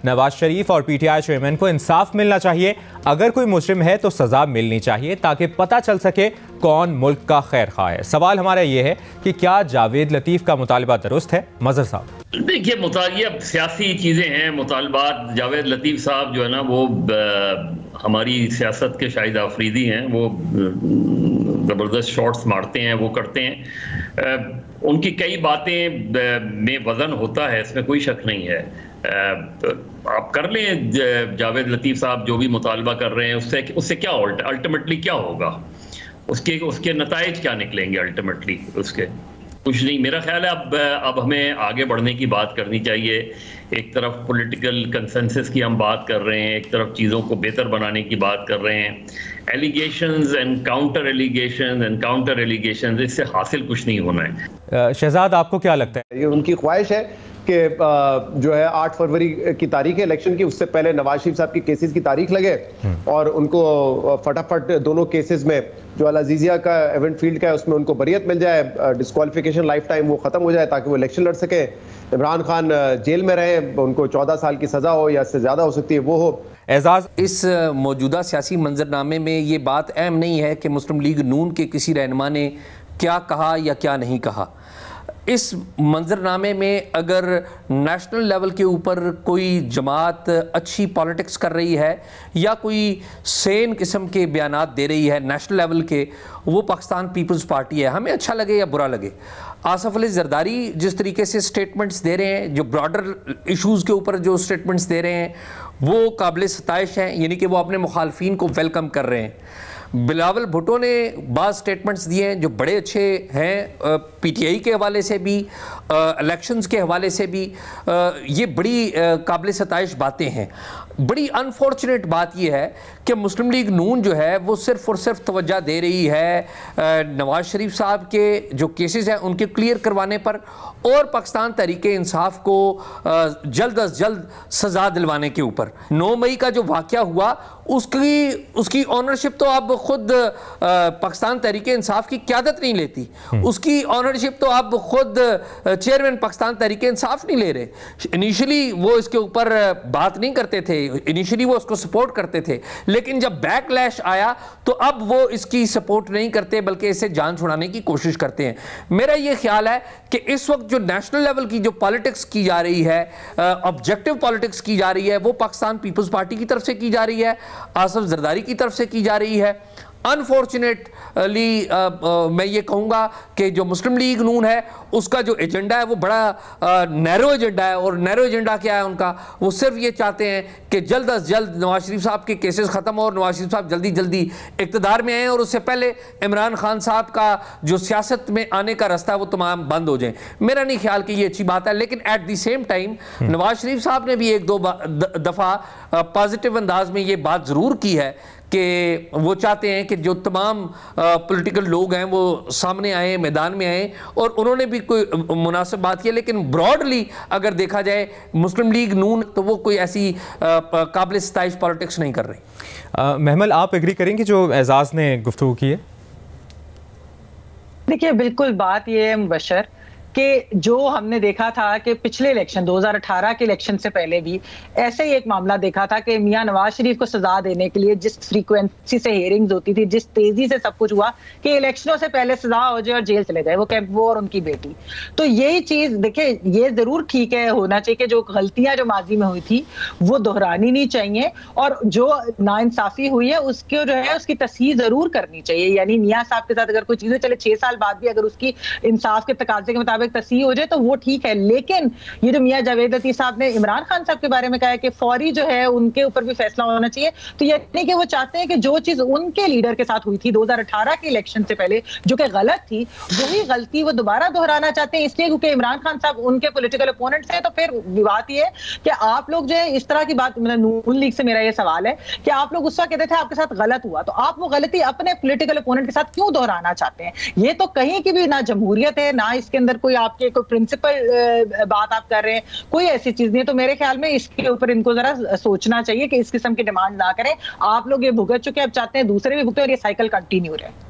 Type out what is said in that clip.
नवाज शरीफ और PTI chairman को इंसाफ मिलना चाहिए। अगर कोई मुजरिम है तो सजा मिलनी चाहिए ताकि पता चल सके कौन मुल्क का खैर खा है। सवाल हमारा ये है कि क्या जावेद लतीफ़ का मुतालबा दुरुस्त है? मजहर साहब देखिए, मुतालिबा सियासी चीज़ें हैं। मुतालबात जावेद लतीफ़ साहब जो है ना वो हमारी सियासत के शाहिद आफरीदी हैं। वो ज़बरदस्त शॉट्स मारते हैं, वो करते हैं। उनकी कई बातें में वज़न होता है, इसमें कोई शक नहीं है। आप कर लें जावेद लतीफ़ साहब जो भी मुतालबा कर रहे हैं उससे क्या अल्टीमेटली क्या होगा, उसके नताइज क्या निकलेंगे अल्टीमेटली उसके? कुछ नहीं। मेरा ख्याल है अब हमें आगे बढ़ने की बात करनी चाहिए। एक तरफ पॉलिटिकल कंसेंसस की हम बात कर रहे हैं, एक तरफ चीज़ों को बेहतर बनाने की बात कर रहे हैं। एलिगेशंस एंड काउंटर एलिगेशंस इससे हासिल कुछ नहीं होना है। शहजाद, आपको क्या लगता है? ये उनकी ख्वाहिश है कि जो है 8 फरवरी की तारीख है इलेक्शन की, उससे पहले नवाज शरीफ साहब की केसेस की तारीख लगे और उनको फटाफट दोनों केसेस में जो अल अजीजिया का एवेंट फील्ड का है उसमें उनको बरियत मिल जाए, डिस्क्वालिफिकेशन लाइफ टाइम वो खत्म हो जाए ताकि वो इलेक्शन लड़ सके। इमरान खान जेल में रहे, उनको 14 साल की सजा हो या इससे ज्यादा हो सकती है वो हो। एजाज, इस मौजूदा सियासी मंजरनामे में ये बात अहम नहीं है कि मुस्लिम लीग नून के किसी रहनुमा ने क्या कहा या क्या नहीं कहा। इस मंजरनामे में अगर नेशनल लेवल के ऊपर कोई जमात अच्छी पॉलिटिक्स कर रही है या कोई सेन किस्म के बयानात दे रही है नेशनल लेवल के, वो पाकिस्तान पीपल्स पार्टी है। हमें अच्छा लगे या बुरा लगे, आसफ अली जरदारी जिस तरीके से स्टेटमेंट्स दे रहे हैं, जो ब्रॉडर इश्यूज़ के ऊपर जो स्टेटमेंट्स दे रहे हैं वो काबिल सताइश हैं, यानी कि वो अपने मुखालफिन को वेलकम कर रहे हैं। बिलावल भुट्टो ने बाज़ स्टेटमेंट्स दिए हैं जो बड़े अच्छे हैं, पीटीआई के हवाले से भी, इलेक्शंस के हवाले से भी। ये बड़ी काबिल सताइश बातें हैं। बड़ी अनफॉर्चुनेट बात यह है कि मुस्लिम लीग नून जो है वो सिर्फ़ और सिर्फ तवज्जो दे रही है नवाज शरीफ साहब के जो केसेस हैं उनके क्लियर करवाने पर और पाकिस्तान तहरीक इंसाफ को जल्द अज जल्द सज़ा दिलवाने के ऊपर। 9 मई का जो वाक़या हुआ उसकी ऑनरशिप तो अब खुद पाकिस्तान तहरीक इंसाफ की क़यादत नहीं लेती, उसकी ऑनरशिप तो अब खुद चेयरमैन पाकिस्तान तहरीक इंसाफ नहीं ले रहे। इनिशियली वो इसके ऊपर बात नहीं करते थे, इनिशियली वो उसको सपोर्ट करते थे, लेकिन जब बैकलैश आया तो अब वो इसकी सपोर्ट नहीं करते बल्कि इसे जान छुड़ाने की कोशिश करते हैं। मेरा ये ख्याल है कि इस वक्त जो नेशनल लेवल की जो पॉलिटिक्स की जा रही है, ऑब्जेक्टिव पॉलिटिक्स की जा रही है, वो पाकिस्तान पीपल्स पार्टी की तरफ से की जा रही है, आसफ जरदारी की तरफ से की जा रही है। अनफॉर्चुनेटली मैं ये कहूँगा कि जो मुस्लिम लीग नून है उसका जो एजेंडा है वो बड़ा नैरो एजेंडा है। और नैरो एजेंडा क्या है उनका? वो सिर्फ ये चाहते हैं कि जल्द अज जल्द नवाज शरीफ साहब के केसेस ख़त्म हो और नवाज शरीफ साहब जल्दी जल्दी इक़्तिदार में आएँ और उससे पहले इमरान खान साहब का जो सियासत में आने का रास्ता है वो तमाम बंद हो जाए। मेरा नहीं ख्याल कि ये अच्छी बात है, लेकिन at the same time Nawaz Sharif साहब ने भी 1-2 दफ़ा पॉजिटिव अंदाज में ये बात ज़रूर की है कि वो चाहते हैं कि जो तमाम पॉलिटिकल लोग हैं वो सामने आए, मैदान में आए, और उन्होंने भी कोई मुनासिब बात की। लेकिन ब्रॉडली अगर देखा जाए मुस्लिम लीग नून तो वो कोई ऐसी काबिल सताइश पॉलिटिक्स नहीं कर रही। महमल, आप एग्री करेंगे जो एजाज ने गुफ्तगू की है? देखिए, बिल्कुल बात ये है मुबशर कि जो हमने देखा था कि पिछले इलेक्शन 2018 के इलेक्शन से पहले भी ऐसे ही एक मामला देखा था कि मियां नवाज शरीफ को सजा देने के लिए जिस फ्रीक्वेंसी से हेयरिंग्स होती थी, जिस तेजी से सब कुछ हुआ कि इलेक्शनों से पहले सजा हो जाए और जेल चले जाए वो और उनकी बेटी। तो यही चीज देखिए, ये जरूर ठीक है, होना चाहिए कि जो गलतियां जो माजी में हुई थी वो दोहरानी नहीं चाहिए और जो नाइंसाफी हुई है उसको जो है उसकी तस्हीह जरूर करनी चाहिए। यानी मियां साहब के साथ अगर कोई चीजें चले 6 साल बाद भी अगर उसकी इंसाफ के तकाजे के मुताबिक तस्हीह हो जाए तो वो ठीक है। लेकिन ये जो मियां जावेद लतीफ साहब ने इमरान खान साहब के बारे में कहा है कि फौरी जो है उनके ऊपर भी फैसला होना चाहिए, तो ये नहीं कि वो चाहते हैं कि जो चीज उनके लीडर के साथ हुई थी 2018 के इलेक्शन से पहले जो कि गलत थी, वही गलती वो दोबारा दोहराना चाहते हैं। इसलिए क्योंकि इमरान खान साहब उनके पॉलिटिकल अपोनेंट्स हैं। तो फिर बात ये है कि आप लोग जो है इस तरह की बात, मतलब नून लीग से मेरा ये सवाल है कि आप लोग उस वक्त कहते थे आपके साथ गलत हुआ, तो आप वो गलती अपने पॉलिटिकल अपोनेंट के साथ क्यों दोहराना चाहते हैं? ये तो कहीं की भी ना जमहूरियत है, ना इसके अंदर कोई आपके कोई प्रिंसिपल बात आप कर रहे हैं, कोई ऐसी चीज नहीं है। तो मेरे ख्याल में इसके ऊपर इनको जरा सोचना चाहिए कि इस किस्म की डिमांड ना करें। आप लोग ये भुगत चुके, अब चाहते हैं दूसरे भी भुगते और ये साइकिल कंटिन्यू रहे।